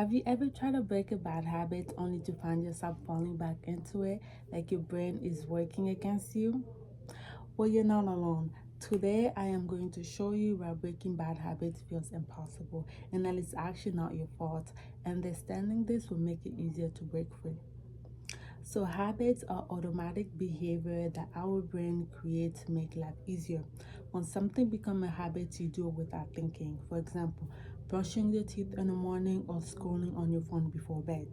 Have you ever tried to break a bad habit only to find yourself falling back into it, like your brain is working against you? Well, you're not alone. Today, I am going to show you why breaking bad habits feels impossible and that it's actually not your fault. Understanding this will make it easier to break free. So, habits are automatic behavior that our brain creates to make life easier. When something becomes a habit, you do it without thinking. For example, brushing your teeth in the morning or scrolling on your phone before bed.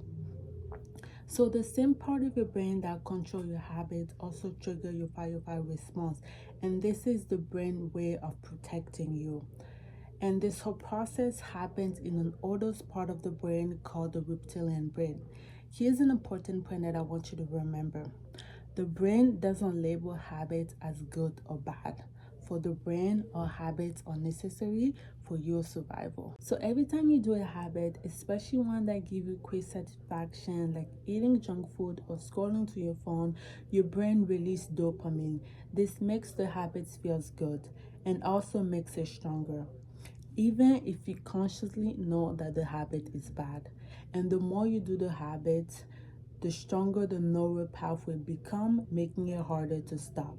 So the same part of your brain that control your habits also trigger your fight or flight response, and this is the brain way of protecting you. And this whole process happens in an oldest part of the brain called the reptilian brain. Here's an important point that I want you to remember. The brain doesn't label habits as good or bad. For the brain, all habits are necessary for your survival. So every time you do a habit, especially one that gives you quick satisfaction, like eating junk food or scrolling to your phone, your brain releases dopamine. This makes the habits feels good and also makes it stronger, even if you consciously know that the habit is bad. And the more you do the habit, the stronger the neural pathway become, making it harder to stop.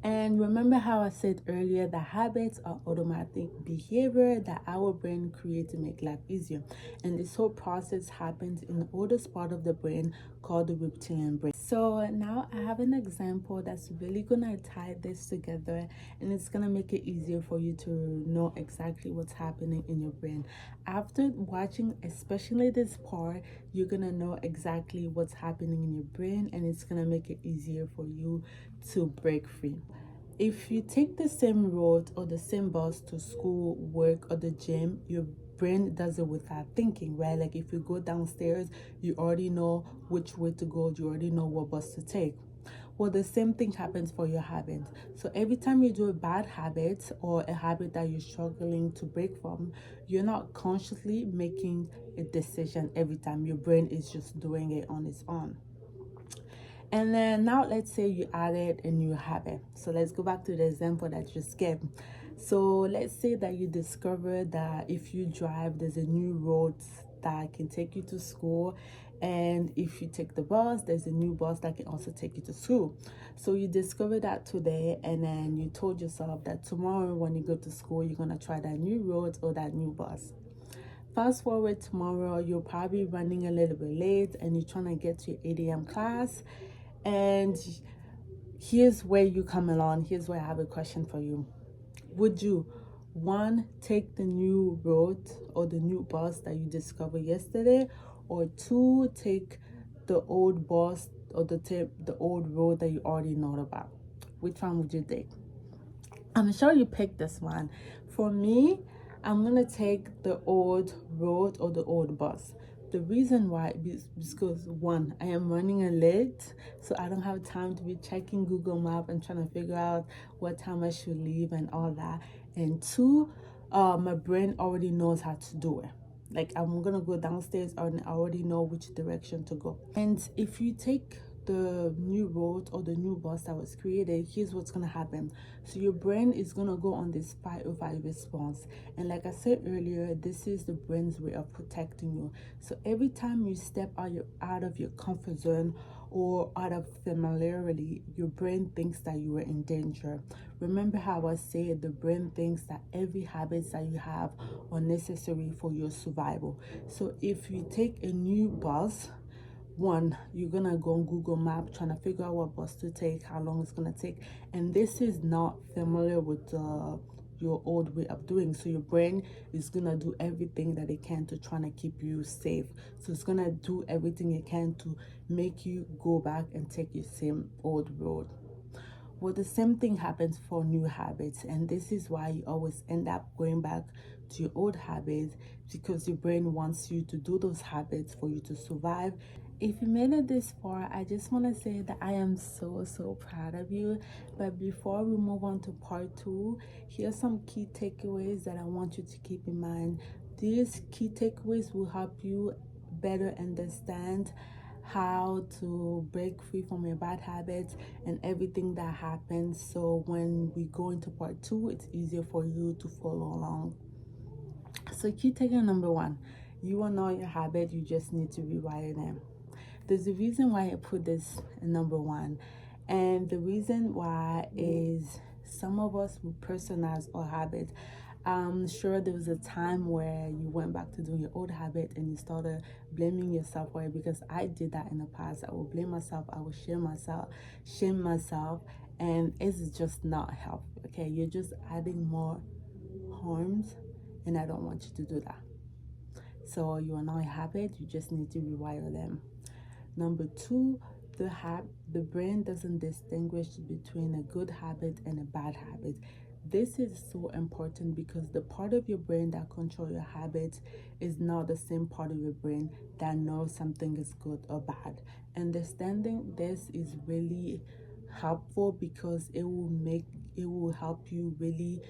And remember how I said earlier that habits are automatic behavior that our brain creates to make life easier. And this whole process happens in the oldest part of the brain called the reptilian brain. So now I have an example that's really gonna tie this together, and it's gonna make it easier for you to know exactly what's happening in your brain. After watching especially this part, you're gonna know exactly what's happening in your brain, and it's gonna make it easier for you to break free. If you take the same road or the same bus to school, work, or the gym, your brain does it without thinking, right? Like if you go downstairs, you already know which way to go, you already know what bus to take. Well, the same thing happens for your habits. So every time you do a bad habit or a habit that you're struggling to break from, you're not consciously making a decision every time. Your brain is just doing it on its own. And then now let's say you added a new habit. So let's go back to the example that you just gave. So let's say that you discover that if you drive, there's a new road that can take you to school. And if you take the bus, there's a new bus that can also take you to school. So you discover that today, and then you told yourself that tomorrow when you go to school, you're going to try that new road or that new bus. Fast forward tomorrow, you're probably running a little bit late and you're trying to get to your 8 a.m. class. And here's where you come along. Here's where I have a question for you. Would you, one, take the new road or the new bus that you discovered yesterday, or two, take the old bus or the old road that you already know about? Which one would you take? I'm sure you picked this one. For me, I'm gonna take the old road or the old bus. The reason why is because one, I am running a late, so I don't have time to be checking Google Map and trying to figure out what time I should leave and all that. And two, my brain already knows how to do it. Like I'm gonna go downstairs and I already know which direction to go. And if you take the new road or the new bus that was created, here's what's gonna happen. So your brain is gonna go on this fight or flight response. And like I said earlier, this is the brain's way of protecting you. So every time you step out of your comfort zone or out of familiarity, your brain thinks that you are in danger. Remember how I said the brain thinks that every habit that you have are necessary for your survival. So if you take a new bus, one, you're gonna go on Google Map trying to figure out what bus to take, how long it's gonna take, and this is not familiar with your old way of doing. So your brain is gonna do everything that it can to try to keep you safe. So it's gonna do everything it can to make you go back and take your same old road. Well, the same thing happens for new habits, and this is why you always end up going back to your old habits, because your brain wants you to do those habits for you to survive. If you made it this far, I just want to say that I am so proud of you. But before we move on to part two, here's some key takeaways that I want you to keep in mind. These key takeaways will help you better understand how to break free from your bad habits and everything that happens, so when we go into part two, it's easier for you to follow along. So key takeaway number one, You will know your habit, you just need to rewire them. There's a reason why I put this in number one, and the reason why is some of us will personalize our habits. I'm sure there was a time where you went back to doing your old habit and you started blaming yourself for it, because I did that in the past. I would blame myself, I would shame myself, and it's just not healthy. Okay, you're just adding more harms, and I don't want you to do that. So you are not a habit, you just need to rewire them. Number two, the brain doesn't distinguish between a good habit and a bad habit. This is so important because the part of your brain that control your habits is not the same part of your brain that knows something is good or bad. Understanding this is really helpful because it will help you really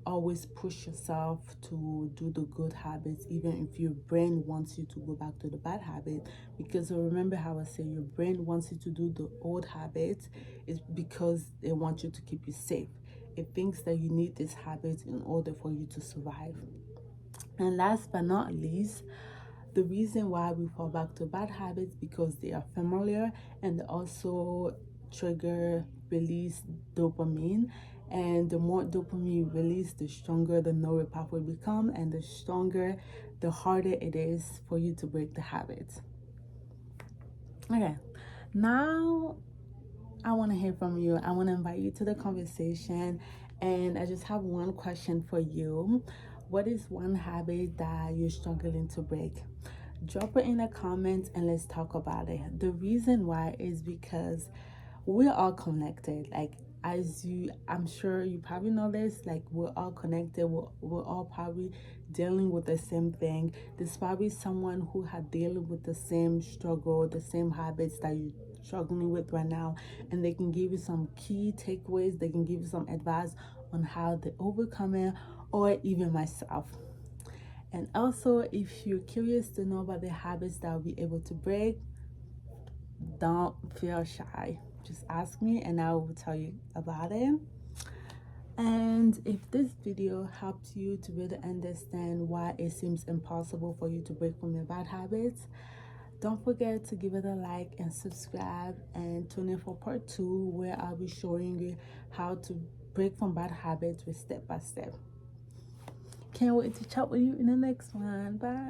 always push yourself to do the good habits, even if your brain wants you to go back to the bad habit. Because remember how I say your brain wants you to do the old habits is because it wants you to keep you safe. It thinks that you need this habit in order for you to survive. And last but not least, the reason why we fall back to bad habits because they are familiar and they also trigger release dopamine. And the more dopamine release, the stronger the neural pathway become, and the stronger, the harder it is for you to break the habit. Okay, now I want to hear from you. I want to invite you to the conversation, and I just have one question for you. What is one habit that you're struggling to break? Drop it in the comments and let's talk about it. The reason why is because we're all connected. Like, I'm sure you probably know this, like we're all connected. We're all probably dealing with the same thing. There's probably someone who had dealing with the same struggle, the same habits that you're struggling with right now, and they can give you some key takeaways. They can give you some advice on how to overcome it, or even myself. And also, if you're curious to know about the habits that I'll be able to break, don't feel shy. Just ask me and I will tell you about it. And if this video helped you to really understand why it seems impossible for you to break from your bad habits, don't forget to give it a like and subscribe, and tune in for part 2 where I'll be showing you how to break from bad habits with step by step. Can't wait to chat with you in the next one. Bye.